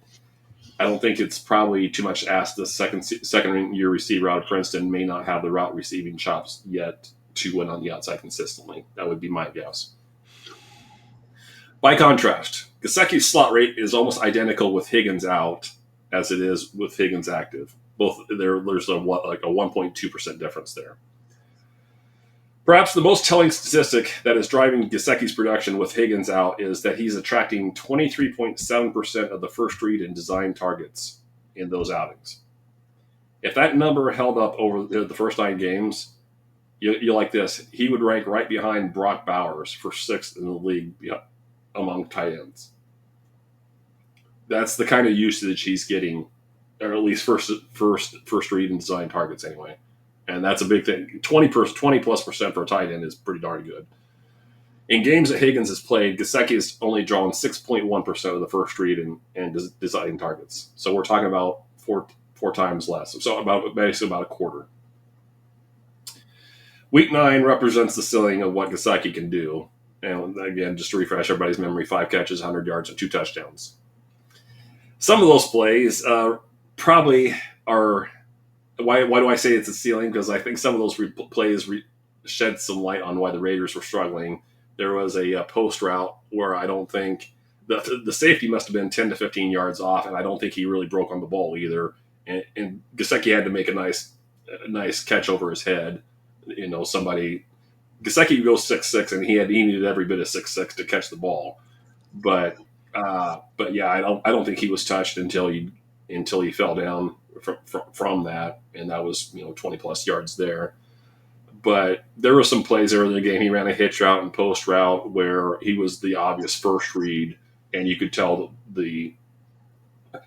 Speaker 2: I don't think it's probably too much to ask the second year receiver out of Princeton may not have the route receiving chops yet to win on the outside consistently. That would be my guess. By contrast, Gesicki's slot rate is almost identical with Higgins out as it is with Higgins active. Both there's a 1.2% difference there. Perhaps the most telling statistic that is driving Gesicki's production with Higgins out is that he's attracting 23.7% of the first read and design targets in those outings. If that number held up over the first 9 games, you like this. He would rank right behind Brock Bowers for 6th in the league among tight ends. That's the kind of usage he's getting, or at least first read and design targets anyway. And that's a big thing. 20+% for a tight end is pretty darn good. In games that Higgins has played, Gesicki has only drawn 6.1% of the first read and design targets. So we're talking about four times less. So basically about a quarter. Week 9 represents the ceiling of what Gesicki can do. And again, just to refresh everybody's memory, 5 catches, 100 yards, and 2 touchdowns. Some of those plays probably are... Why do I say it's a ceiling? Because I think some of those plays shed some light on why the Raiders were struggling. There was a post route where I don't think the safety must have been 10 to 15 yards off, and I don't think he really broke on the ball either. And Gesicki had to make a nice catch over his head. Gesicki goes 6'6", and he needed every bit of 6'6" to catch the ball. But yeah, I don't think he was touched until he fell down from that, and that was 20 plus yards there. But there were some plays early in the game. He ran a hitch route and post route where he was the obvious first read, and you could tell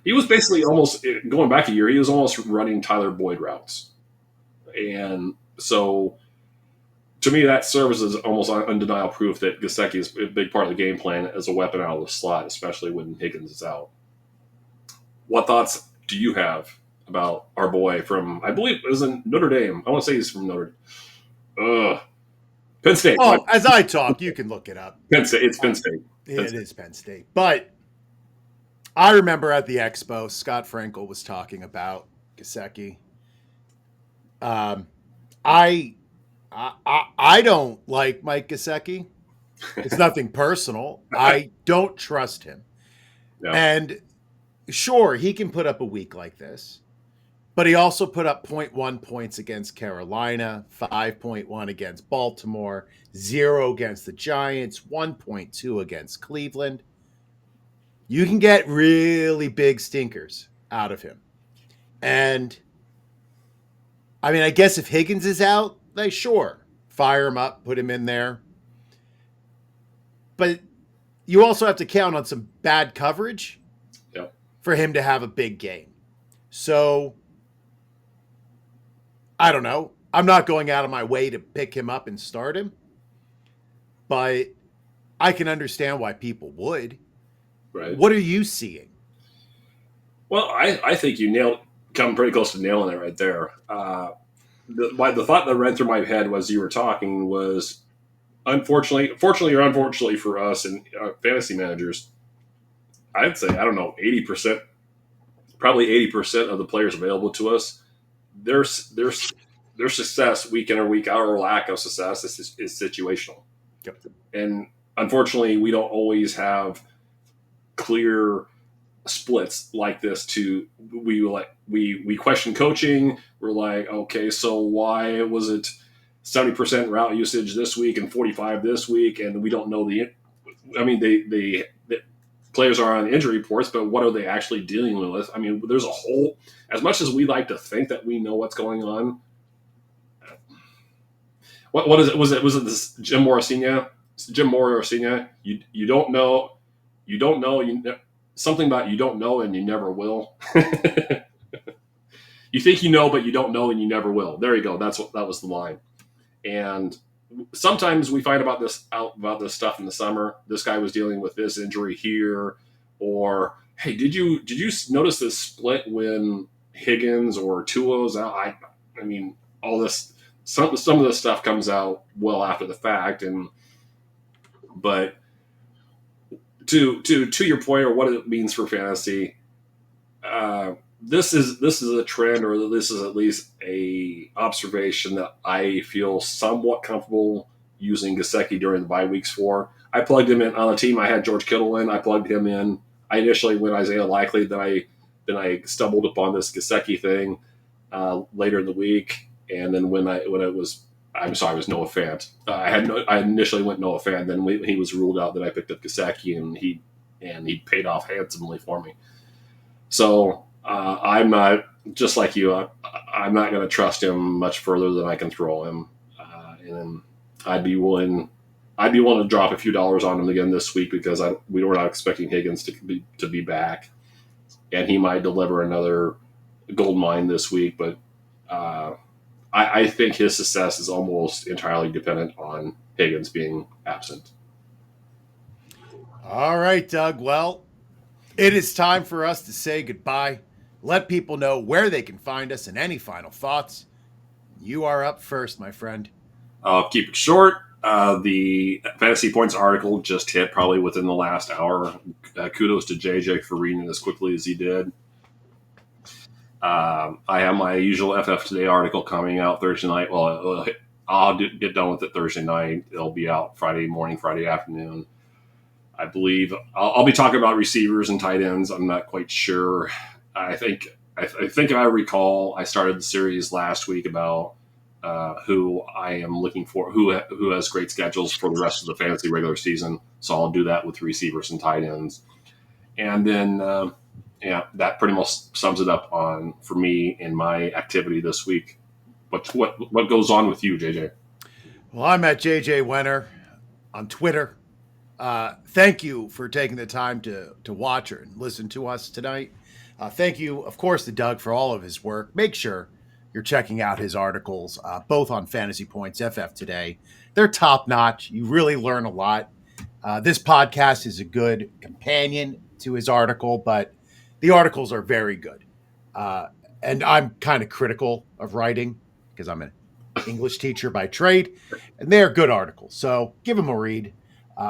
Speaker 2: he was basically almost going back a year. He was almost running Tyler Boyd routes, and so to me that serves as almost undeniable proof that Gesicki is a big part of the game plan as a weapon out of the slot, especially when Higgins is out. What thoughts do you have about our boy from, I believe it was in Notre Dame? I want to say he's from Penn State.
Speaker 1: Oh, as I talk, you can look it up.
Speaker 2: Penn State. It's Penn State.
Speaker 1: It is Penn State. But I remember at the expo, Scott Frankel was talking about Gesicki. I don't like Mike Gesicki. It's nothing personal. I don't trust him.
Speaker 2: No.
Speaker 1: And sure, he can put up a week like this, but he also put up 0.1 points against Carolina, 5.1 against Baltimore, 0 against the Giants, 1.2 against Cleveland. You can get really big stinkers out of him. And I mean, I guess if Higgins is out, they sure fire him up, put him in there. But you also have to count on some bad coverage for him to have a big game. So I don't know. I'm not going out of my way to pick him up and start him, but I can understand why people would.
Speaker 2: Right.
Speaker 1: What are you seeing?
Speaker 2: Well, I think you come pretty close to nailing it right there. The thought that ran through my head was you were talking was, fortunately or unfortunately for us and fantasy managers, I'd say, 80%, probably 80% of the players available to us, their success week in or week out, or lack of success, is situational.
Speaker 1: Yep.
Speaker 2: And unfortunately, we don't always have clear splits like this. We question coaching. We're like, okay, so why was it 70% route usage this week and 45 this week? And we don't know the players are on injury reports, but what are they actually dealing with? I mean, there's a whole, as much as we like to think that we know what's going on. What is it? Was it this Jim Morosina? You don't know. Something about you don't know and you never will. You think you know, but you don't know and you never will. There you go. That was the line. And sometimes we find about this stuff in the summer. This guy was dealing with this injury here, or hey, did you notice this split when Higgins or Tua was out? I mean, all this. Some of this stuff comes out well after the fact, but to your point, or what it means for fantasy, this is a trend, or this is at least a observation that I feel somewhat comfortable using Gesicki during the bye weeks for. I plugged him in on a team. I had George Kittle in. I plugged him in. I initially went Isaiah Likely. Then I stumbled upon this Gesicki thing later in the week. And then when it was Noah Fant. I initially went Noah Fant. Then when he was ruled out, then I picked up Gesicki, and he paid off handsomely for me. So I'm not, just like you. I'm not going to trust him much further than I can throw him, and I'd be willing to drop a few dollars on him again this week because we were not expecting Higgins to be back, and he might deliver another gold mine this week, but. I think his success is almost entirely dependent on Higgins being absent.
Speaker 1: All right, Doug. Well, it is time for us to say goodbye. Let people know where they can find us and any final thoughts. You are up first, my friend.
Speaker 2: I'll keep it short. The Fantasy Points article just hit probably within the last hour. Kudos to JJ for reading it as quickly as he did. I have my usual FF Today article coming out Thursday night. Well, I'll get done with it Thursday night. It'll be out Friday morning, Friday afternoon. I believe I'll be talking about receivers and tight ends. I'm not quite sure. I think if I recall, I started the series last week about who I am looking for, who has great schedules for the rest of the fantasy regular season. So I'll do that with receivers and tight ends. And then Yeah, that pretty much sums it up for me in my activity this week. But what goes on with you, JJ?
Speaker 1: Well, I'm at JJ Wenne on Twitter. Thank you for taking the time to watch and listen to us tonight. Thank you, of course, to Doug for all of his work. Make sure you're checking out his articles, both on Fantasy Points, FF Today. They're top notch. You really learn a lot. This podcast is a good companion to his article, but the articles are very good. And I'm kind of critical of writing because I'm an English teacher by trade, and they're good articles. So give them a read.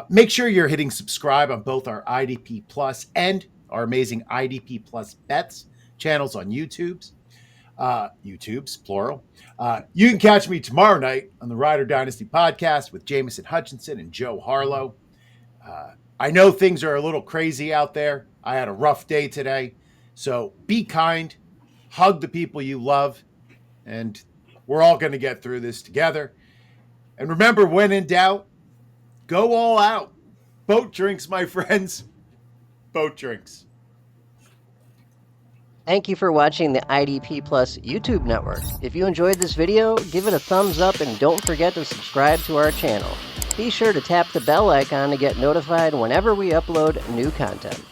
Speaker 1: Make sure you're hitting subscribe on both our IDP Plus and our amazing IDP Plus Bets channels on YouTube's plural. You can catch me tomorrow night on the Rider Dynasty podcast with Jameson Hutchinson and Joe Harlow. I know things are a little crazy out there. I had a rough day today. So be kind, hug the people you love, and we're all going to get through this together. And remember, when in doubt, go all out. Boat drinks, my friends. Boat drinks.
Speaker 3: Thank you for watching the IDP Plus YouTube network. If you enjoyed this video, give it a thumbs up and don't forget to subscribe to our channel. Be sure to tap the bell icon to get notified whenever we upload new content.